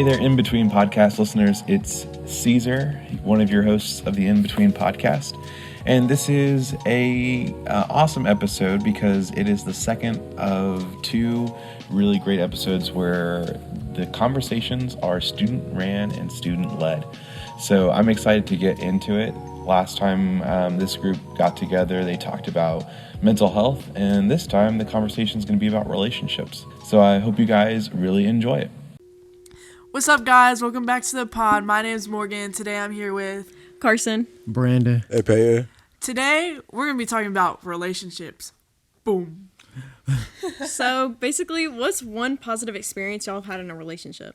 Hey there, In Between Podcast listeners. It's Caesar, one of your hosts of the In Between Podcast. And this is a awesome episode because it is the second of two really great episodes where the conversations are student-ran and student-led. So I'm excited to get into it. Last time this group got together, they talked about mental health, and this time the conversation is going to be about relationships. So I hope you guys really enjoy it. What's up, guys? Welcome back to the pod. My name is Morgan. Today I'm here with Carson, Brandon, Hey, Paya. Today we're going to be talking about relationships. Boom. So basically, what's one positive experience y'all have had in a relationship?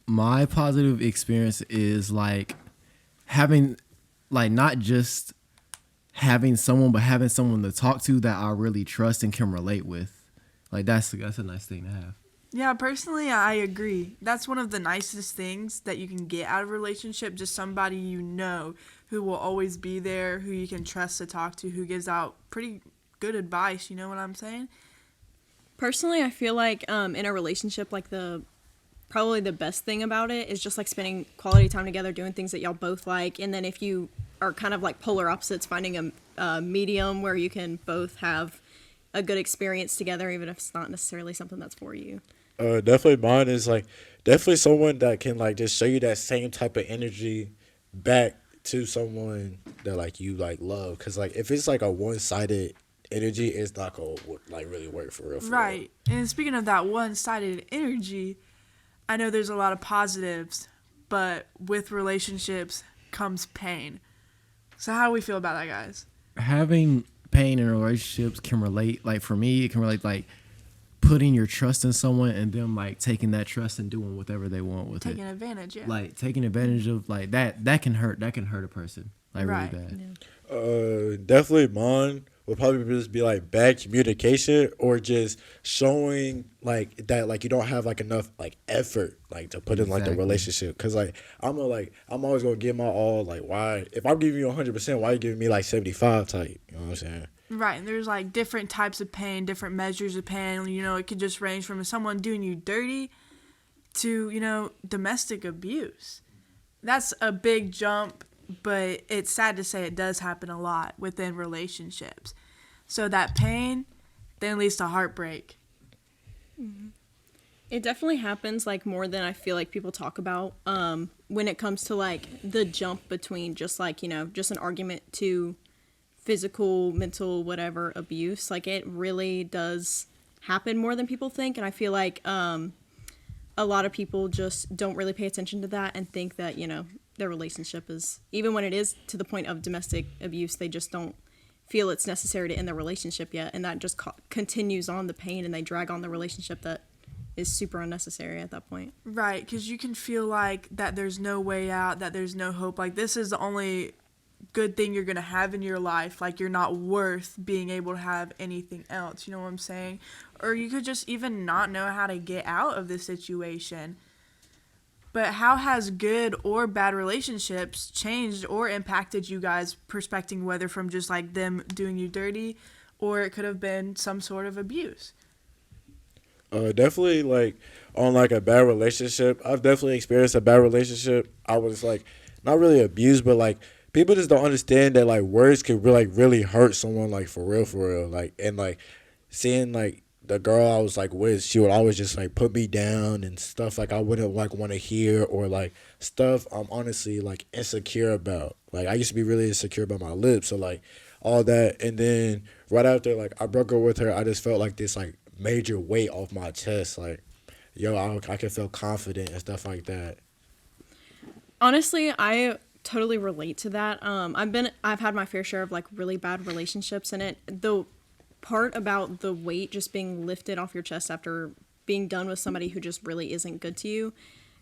my positive experience is like having, like, not just having someone, but having someone to talk to that I really trust and can relate with. Like, that's a nice thing to have. Yeah, personally, I agree. That's one of the nicest things that you can get out of a relationship. Just somebody you know who will always be there, who you can trust to talk to, who gives out pretty good advice. You know what I'm saying? Personally, I feel like in a relationship, like probably the best thing about it is just like spending quality time together, doing things that y'all both like, and then if you are kind of like polar opposites, finding a medium where you can both have a good experience together, even if it's not necessarily something that's for you. Definitely mine is like definitely someone that can like just show you that same type of energy back to someone that like you like love. Cause like if it's like a one-sided energy, it's not gonna like really work for real. Right. And speaking of that one-sided energy, I know there's a lot of positives, but with relationships comes pain. So how do we feel about that, guys? Having pain in relationships can relate, like, for me, it can relate, like, putting your trust in someone and them, like, taking that trust and doing whatever they want with Taking it. advantage, yeah. Like, taking advantage of, like, that can hurt a person, like, Right. really bad. Yeah. Definitely mine would probably just be like bad communication or just showing like that like you don't have like enough like effort like to put in like the Exactly. relationship. Cause like I'm always gonna give my all. Like, why if I'm giving you 100%, why are you giving me like 75 type? You know what I'm saying? Right, and there's like different types of pain, different measures of pain. You know, it could just range from someone doing you dirty to, you know, domestic abuse. That's a big jump, but it's sad to say it does happen a lot within relationships. So that pain then leads to heartbreak. It definitely happens like more than I feel like people talk about when it comes to like the jump between just like, you know, just an argument to physical, mental, whatever abuse. Like it really does happen more than people think, and I feel like a lot of people just don't really pay attention to that and think that, you know, their relationship is, even when it is to the point of domestic abuse, they just don't feel it's necessary to end their relationship yet, and that just continues on the pain, and they drag on the relationship that is super unnecessary at that point. Right, because you can feel like that there's no way out, that there's no hope. Like, this is the only good thing you're going to have in your life. Like, you're not worth being able to have anything else. You know what I'm saying? Or you could just even not know how to get out of this situation. But how has good or bad relationships changed or impacted you guys' perspective, whether from just like them doing you dirty or it could have been some sort of abuse? Definitely like on like a bad relationship. I've definitely experienced a bad relationship. I was like not really abused, but like people just don't understand that like words can really hurt someone like for real. Like, and like seeing like the girl I was like with, she would always just like put me down and stuff like I wouldn't like want to hear, or like stuff I'm honestly like insecure about. Like I used to be really insecure about my lips, so like all that. And then right after like I broke up with her, I just felt like this like major weight off my chest. Like, yo, I can feel confident and stuff like that. Honestly, I totally relate to that. I've had my fair share of like really bad relationships, and the part about the weight just being lifted off your chest after being done with somebody who just really isn't good to you,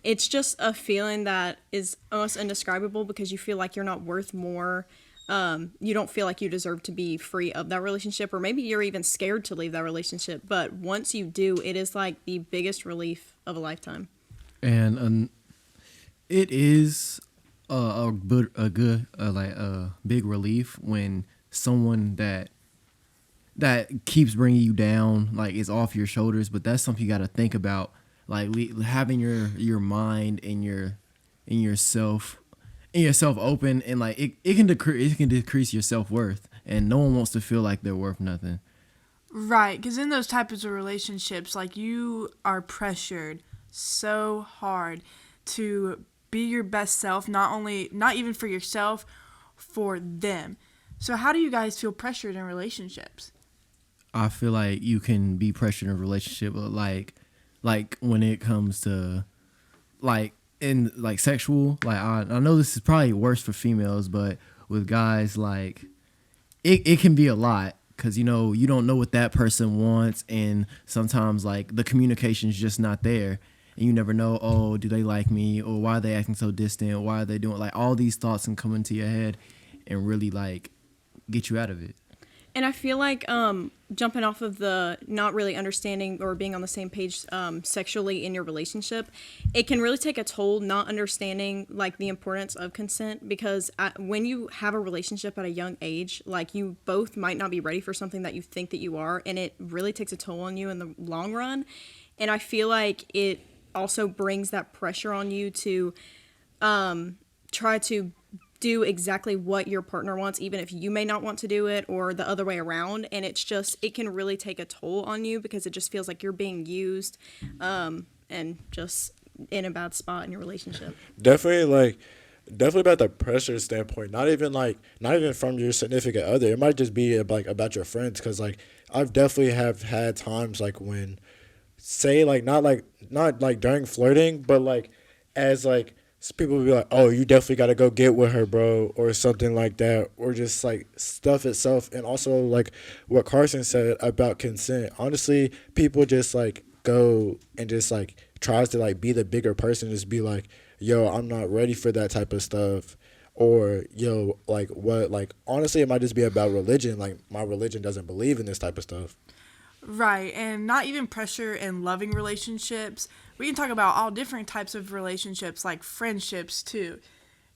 it's just a feeling that is almost indescribable because you feel like you're not worth more. You don't feel like you deserve to be free of that relationship, or maybe you're even scared to leave that relationship. But once you do, it is like the biggest relief of a lifetime. And it is a big relief when someone that keeps bringing you down like is off your shoulders. But that's something you got to think about. like having your mind and yourself open, and like it can decrease your self-worth, and no one wants to feel like they're worth nothing. Right, because in those types of relationships, like you are pressured so hard to be your best self, not even for yourself, for them. So how do you guys feel pressured in relationships? I feel like you can be pressured in a relationship, but like when it comes to like in like sexual, like I know this is probably worse for females, but with guys, like it can be a lot, because you don't know what that person wants, and sometimes like the communication is just not there, and you never know, oh, do they like me, or why are they acting so distant, why are they doing, like all these thoughts can come into your head and really like get you out of it. And I feel like jumping off of the not really understanding or being on the same page sexually in your relationship, it can really take a toll not understanding like the importance of consent, because when you have a relationship at a young age, like you both might not be ready for something that you think that you are, and it really takes a toll on you in the long run. And I feel like it also brings that pressure on you to try to do exactly what your partner wants, even if you may not want to do it, or the other way around. And it can really take a toll on you, because it just feels like you're being used and just in a bad spot in your relationship. Definitely about the pressure standpoint. Not even from your significant other. It might just be like about your friends, because like I've definitely have had times like when, say like not like during flirting, but like as like people will be like, oh, you definitely got to go get with her, bro, or something like that, or just like stuff itself. And also like what Carson said about consent. Honestly, people just like go and just like tries to like be the bigger person, just be like, yo, I'm not ready for that type of stuff. Or, yo, like what, like honestly, it might just be about religion. Like my religion doesn't believe in this type of stuff. Right, and not even pressure in loving relationships. We can talk about all different types of relationships, like friendships too.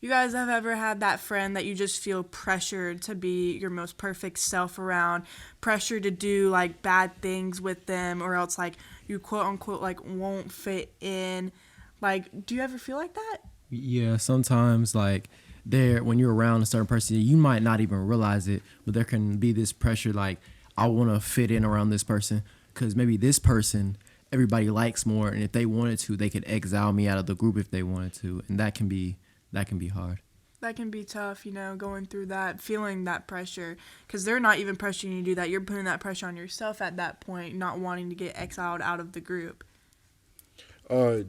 You guys have ever had that friend that you just feel pressured to be your most perfect self around, pressure to do like bad things with them, or else like you quote unquote like won't fit in? Like, do you ever feel like that? Yeah, sometimes like when you're around a certain person, you might not even realize it, but there can be this pressure like, I want to fit in around this person, because maybe this person everybody likes more, and if they wanted to, they could exile me out of the group if they wanted to, and that can be hard. That can be tough, going through that, feeling that pressure, because they're not even pressuring you to do that. You're putting that pressure on yourself at that point, not wanting to get exiled out of the group. It's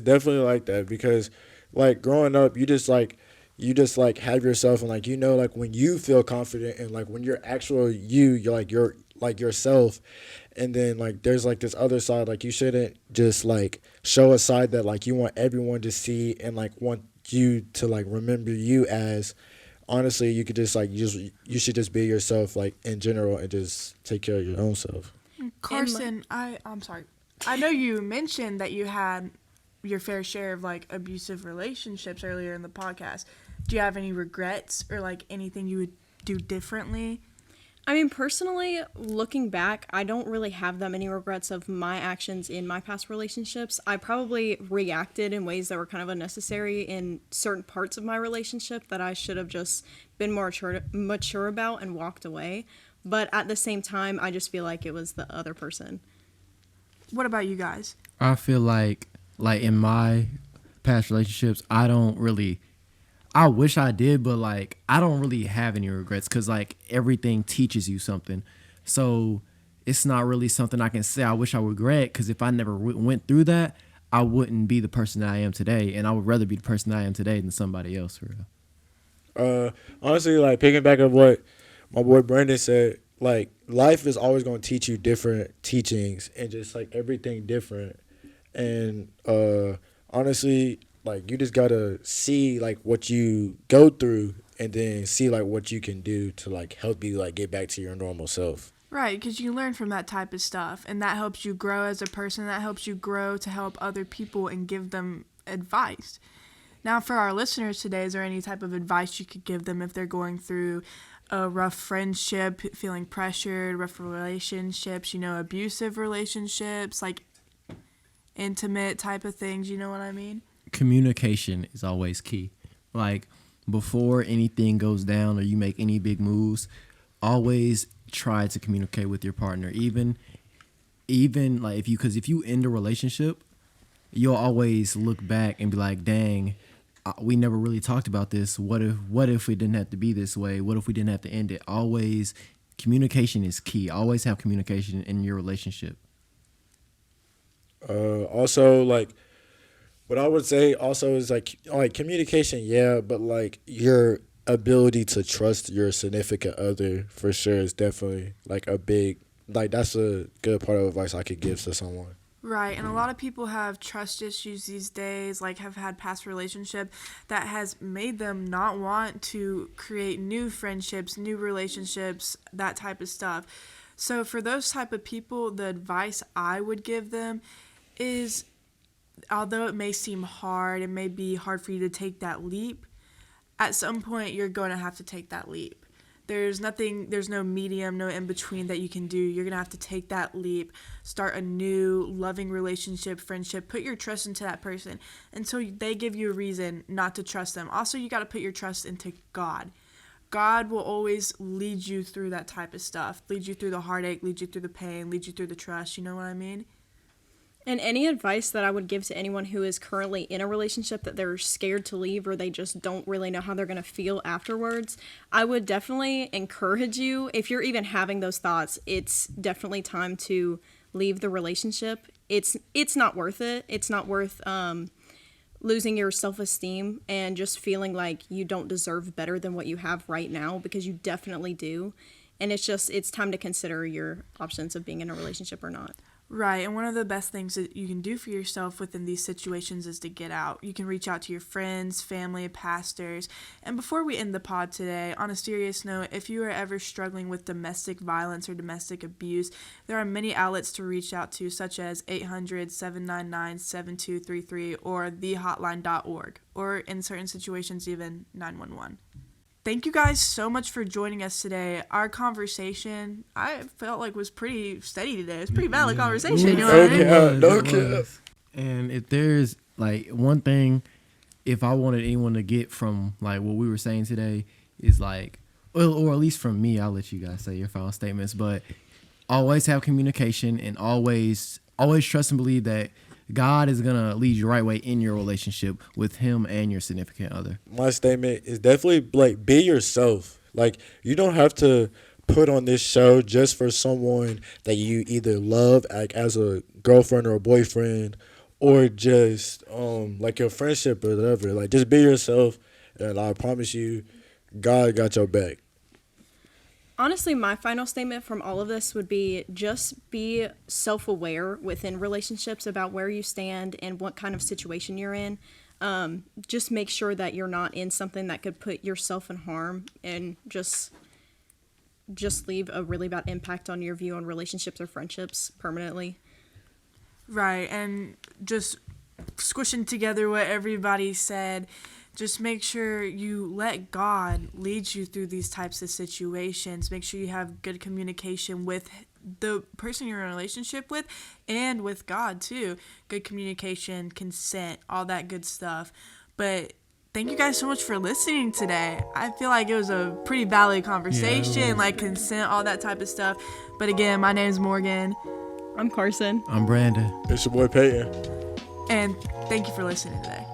definitely like that, because like growing up, you just like have yourself, and like like when you feel confident, and like when you're actual you're like yourself, and then like there's like this other side, like you shouldn't just like show a side that like you want everyone to see, and like want you to like remember you as. Honestly, you could just like you should just be yourself, like in general, and just take care of your own self. Carson, I'm sorry. I know you mentioned that you had your fair share of like abusive relationships earlier in the podcast. Do you have any regrets or like anything you would do differently? I mean, personally, looking back, I don't really have that many regrets of my actions in my past relationships. I probably reacted in ways that were kind of unnecessary in certain parts of my relationship that I should have just been more mature about and walked away. But at the same time, I just feel like it was the other person. What about you guys? I feel like in my past relationships, I wish I did, but like I don't really have any regrets, because like everything teaches you something. So it's not really something I can say I wish I regret, because if I never went through that, I wouldn't be the person that I am today, and I would rather be the person that I am today than somebody else, for real. Honestly, like picking back up what my boy Brandon said, like life is always going to teach you different teachings, and just like everything different. And honestly, like you just gotta see like what you go through, and then see like what you can do to like help you like get back to your normal self. Right, because you learn from that type of stuff, and that helps you grow as a person. That helps you grow to help other people and give them advice. Now, for our listeners today, is there any type of advice you could give them if they're going through a rough friendship, feeling pressured, rough relationships, abusive relationships, like intimate type of things. You know what I mean? Communication is always key. Like, before anything goes down or you make any big moves, always try to communicate with your partner. Even like if you end a relationship, you'll always look back and be like, dang, we never really talked about this. What if it didn't have to be this way? What if we didn't have to end it? Always, communication is key. Always have communication in your relationship. Also, like, what I would say also is like communication, yeah, but like your ability to trust your significant other for sure is definitely like a big, like, that's a good part of advice I could give to someone. Right, and a lot of people have trust issues these days, like have had past relationship that has made them not want to create new friendships, new relationships, that type of stuff. So for those type of people, the advice I would give them is, although it may seem hard, it may be hard for you to take that leap, at some point you're going to have to take that leap. There's no medium, no in between that you can do. You're going to have to take that leap, start a new loving relationship, friendship, put your trust into that person until they give you a reason not to trust them. Also, you got to put your trust into God. God will always lead you through that type of stuff, lead you through the heartache, lead you through the pain, lead you through the trust. You know what I mean? And any advice that I would give to anyone who is currently in a relationship that they're scared to leave or they just don't really know how they're going to feel afterwards, I would definitely encourage you, if you're even having those thoughts, it's definitely time to leave the relationship. It's not worth it. It's not worth losing your self-esteem and just feeling like you don't deserve better than what you have right now, because you definitely do. And it's time to consider your options of being in a relationship or not. Right, and one of the best things that you can do for yourself within these situations is to get out. You can reach out to your friends, family, pastors. And before we end the pod today, on a serious note, if you are ever struggling with domestic violence or domestic abuse, there are many outlets to reach out to, such as 800-799-7233 or thehotline.org, or in certain situations, even 911. Thank you guys so much for joining us today. Our conversation, I felt like, was pretty steady today. It's a pretty valid conversation. You know what I mean? No cap. And if there's like one thing, if I wanted anyone to get from like what we were saying today, is like, well, or at least from me, I'll let you guys say your final statements, but always have communication and always trust and believe that God is going to lead you the right way in your relationship with him and your significant other. My statement is definitely like, be yourself. Like, you don't have to put on this show just for someone that you either love, like as a girlfriend or a boyfriend, or just like your friendship or whatever. Like, just be yourself, and I promise you, God got your back. Honestly, my final statement from all of this would be just be self-aware within relationships about where you stand and what kind of situation you're in. Just make sure that you're not in something that could put yourself in harm, and just leave a really bad impact on your view on relationships or friendships permanently. Right, and just squishing together what everybody said, just make sure you let God lead you through these types of situations. Make sure you have good communication with the person you're in a relationship with and with God too. Good communication, consent, all that good stuff. But thank you guys so much for listening today. I feel like it was a pretty valid conversation, like consent, all that type of stuff. But again, my name is Morgan. I'm Carson. I'm Brandon. It's your boy Peyton. And thank you for listening today.